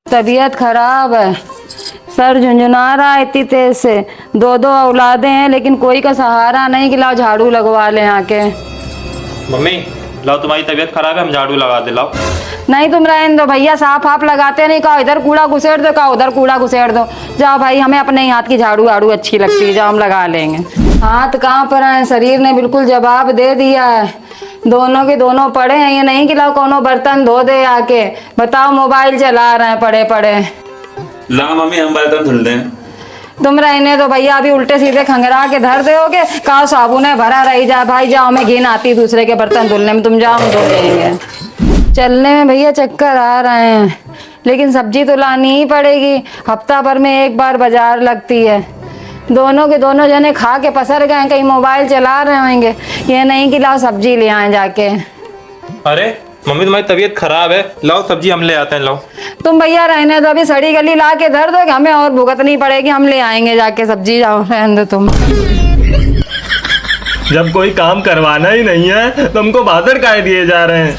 तबीयत खराब है, सर झुंझुना रहा है इतनी तेज से। दो दो औलादे हैं लेकिन कोई का सहारा नहीं कि लाओ झाड़ू लगवा ले आके। मम्मी लाओ, तुम्हारी तबीयत खराब है, हम झाड़ू लगा दे। लाओ। नहीं तुम रहने दो भैया, साफ आप लगाते नहीं, कहो इधर कूड़ा घुसेड़ दो, कहो उधर कूड़ा घुसेड़ दो। जाओ भाई, हमें अपने ही हाथ की झाड़ू आड़ू अच्छी लगती है, जाओ हम लगा लेंगे। हाथ कहाँ पर है, शरीर ने बिल्कुल जवाब दे दिया है। दोनों के दोनों पड़े हैं, ये नहीं कि लाओ कोनो बर्तन धो दे आके। बताओ, मोबाइल चला रहे हैं पड़े पड़े। ला मम्मी, हम बर्तन धुल दें। तुम रहने दो भैया, अभी उल्टे सीधे खंगरा के धर दोगे। कहा साबुन है भरा रही जा भाई, जाओ, मैं घिन आती दूसरे के बर्तन धुलने में, तुम जाओ हम धो लेंगे। चलने में भैया चक्कर आ रहे हैं, लेकिन सब्जी तो लानी ही पड़ेगी। हफ्ता भर में एक बार बाजार लगती है। दोनों के दोनों जने खा के पसर गए, कहीं मोबाइल चला रहे होंगे। ये नहीं कि लाओ सब्जी ले आए जाके। अरे मम्मी तुम्हारी तबीयत खराब है, लाओ सब्जी हम ले आते हैं। लाओ। तुम भैया रहने दो, अभी सड़ी गली ला के धर दो, हमें और भुगतनी पड़ेगी, हम ले आएंगे जाके सब्जी। जाओ रहने दो तुम। जब कोई काम करवाना ही नहीं है तो हमको बहादुर काहे दिए जा रहे हैं।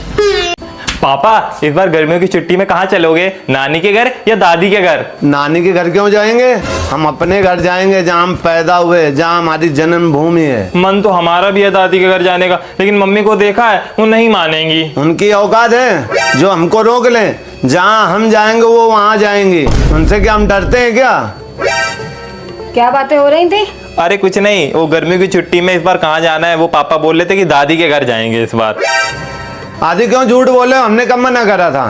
पापा इस बार गर्मियों की छुट्टी में कहाँ चलोगे, नानी के घर या दादी के घर? नानी के घर क्यों जाएंगे, हम अपने घर जाएंगे जहाँ हम पैदा हुए, जहाँ हमारी जन्मभूमि है। मन तो हमारा भी है दादी के घर जाने का, लेकिन मम्मी को देखा है वो नहीं मानेंगी। उनकी औकात है जो हमको रोक लें, जहाँ हम जाएंगे वो वहाँ जाएंगी। उनसे क्या हम डरते हैं क्या? क्या बातें हो रही थी? अरे कुछ नहीं, वो गर्मियों की छुट्टी में इस बार कहाँ जाना है, वो पापा बोल रहे थे कि दादी के घर जाएंगे इस बार। आदि क्यों झूठ बोले, हमने कब मना करा था?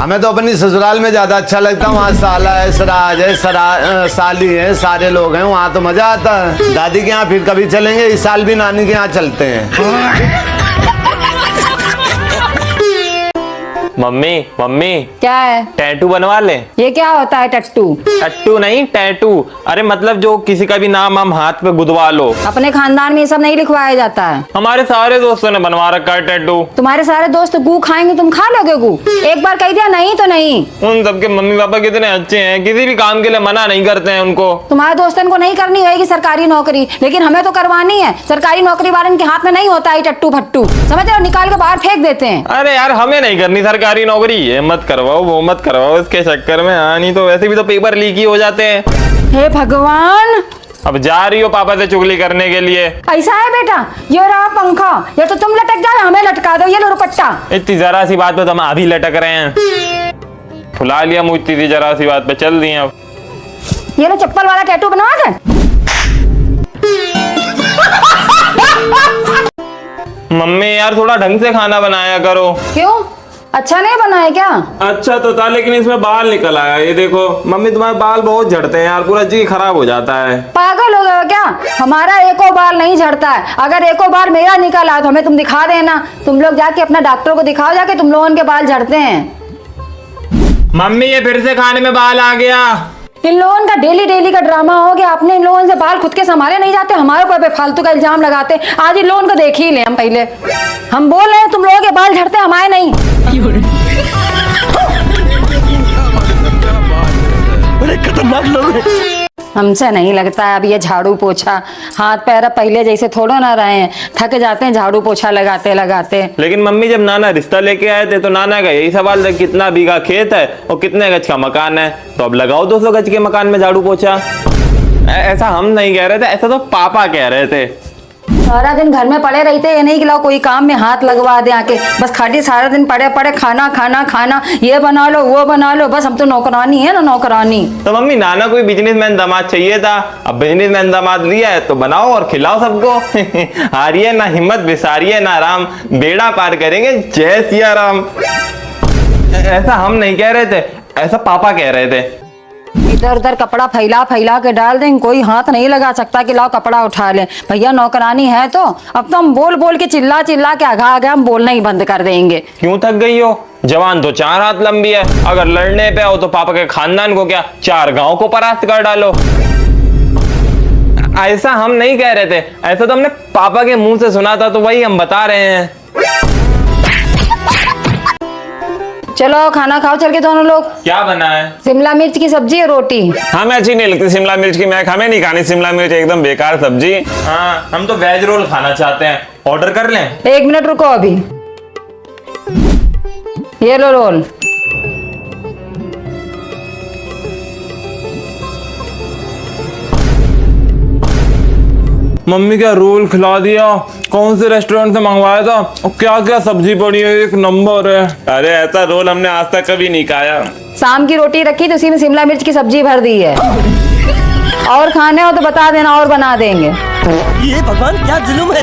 हमें तो अपनी ससुराल में ज्यादा अच्छा लगता है। वहाँ साला है, सराज है, साली है, सारे लोग हैं, वहाँ तो मजा आता है। दादी के यहाँ फिर कभी चलेंगे, इस साल भी नानी के यहाँ चलते हैं। मम्मी मम्मी क्या है? टैटू बनवा ले। ये क्या होता है टट्टू? टट्टू नहीं, टैटू। अरे मतलब जो किसी का भी नाम हम हाथ पे गुदवा लो। अपने खानदान में ये सब नहीं लिखवाया जाता है। हमारे सारे दोस्तों ने बनवा रखा है टैटू। तुम्हारे सारे दोस्त गू खाएंगे, तुम खा लोगे गू? एक बार कह दिया नहीं तो नहीं। उन सबके मम्मी पापा कितने अच्छे हैं, किसी भी काम के लिए मना नहीं करते हैं उनको। तुम्हारे दोस्तन को नहीं करनी होगी सरकारी नौकरी, लेकिन हमें तो करवानी है। सरकारी नौकरी वाले के हाथ में नहीं होता है टट्टू फट्टू, समझते हो? निकाल के बाहर फेंक देते हैं। अरे यार हमें नहीं करनी सरकारी नौकरी, ये मत करवाओ वो मत करवाओ इसके चक्कर में। हाँ नहीं तो वैसे भी तो पेपर लीक ही हो जाते हैं। हे भगवान, अब जा रही हो पापा से चुगली करने के लिए? ऐसा है बेटा, ये रहा पंखा, ये तो तुम लटक जाओ, हमें लटका दो। ये लो दुपट्टा। इतनी जरा सी बात पे तो हम अभी लटक रहे हैं। फुला लिया मुझ इतनी जरा सी बात पे, चल दिए अब। ये लो चप्पल वाला टैटू बनवा दे। मम्मी यार थोड़ा ढंग से खाना बनाया करो। क्यों, अच्छा नहीं बना है क्या? अच्छा तो था, लेकिन इसमें बाल निकल आया। ये देखो मम्मी, तुम्हारे बाल बहुत झड़ते हैं यार, पूरा जी खराब हो जाता है। पागल हो गए हो क्या? हमारा एको बाल नहीं झड़ता है। अगर एको बार मेरा निकल आया तो हमें तुम दिखा देना। तुम लोग जाके अपना डॉक्टर को दिखाओ जाके, तुम लोगों के बाल झड़ते हैं। मम्मी ये फिर से खाने में बाल आ गया। इन लोगों का डेली डेली का ड्रामा हो गया। अपने इन लोगों से बाल खुद के संभाले नहीं जाते, हमारे ऊपर फालतू का इल्जाम लगाते। आज इन लोगों को देख ही ले हम पहले। हम बोल रहे हैं तुम लोगों के बाल झड़ते, हमारे नहीं। बड़े खतरनाक लोग हैं। हमसे नहीं लगता है अब ये झाड़ू पोछा। हाथ पैर पहले जैसे थोड़ो ना रहे हैं, थक जाते हैं झाड़ू पोछा लगाते लगाते। लेकिन मम्मी जब नाना रिश्ता लेके आए थे तो नाना का यही सवाल था, कितना बीघा खेत है और कितने गज का मकान है, तो अब लगाओ 200 गज के मकान में झाड़ू पोछा। ऐसा हम नहीं कह रहे थे, ऐसा तो पापा कह रहे थे। सारा दिन घर में पड़े रहते, ये नहीं कि लाओ कोई काम में हाथ लगवा दे आके। बस खाली सारा दिन पड़े पड़े खाना खाना खाना, ये बना लो वो बना लो, बस हम तो नौकरानी है ना नौकरानी। तो मम्मी नाना कोई बिजनेसमैन दामाद चाहिए था, अब बिजनेसमैन दामाद लिया है तो बनाओ और खिलाओ सबको। हारिए ना हिम्मत, बिसारिए ना राम, बेड़ा पार करेंगे जय सिया राम। ऐसा हम नहीं कह रहे थे, ऐसा पापा कह रहे थे। इधर उधर कपड़ा फैला फैला के डाल दें, कोई हाथ नहीं लगा सकता कि लाओ कपड़ा उठा ले। भैया नौकरानी है तो अब तो हम बोल बोल के चिल्ला चिल्ला के आगा आगे हम बोलना ही बंद कर देंगे। क्यों थक गई हो? जवान तो 4 हाथ लंबी है, अगर लड़ने पे हो तो पापा के खानदान को क्या 4 गांव को परास्त कर डालो। ऐसा हम नहीं कह रहे थे, ऐसा तो हमने पापा के मुंह से सुना था, तो वही हम बता रहे हैं। चलो खाना खाओ चल के दोनों लोग। क्या बना है? शिमला मिर्च की सब्जी और रोटी। हमें अच्छी नहीं लगती शिमला मिर्च की, मैं हमें नहीं खानी शिमला मिर्च, एकदम बेकार सब्जी। हाँ हम तो वेज रोल खाना चाहते हैं, ऑर्डर कर लें? 1 मिनट रुको अभी। ये लो रोल। मम्मी क्या रोल खिला दिया, कौन से रेस्टोरेंट से मंगवाया था, और क्या क्या सब्जी पड़ी है, एक नंबर है। अरे ऐसा रोल हमने आज तक कभी नहीं खाया। शाम की रोटी रखी तो उसी में शिमला मिर्च की सब्जी भर दी है। और खाने हो तो बता देना और बना देंगे। ये भगवान क्या जुल्म है।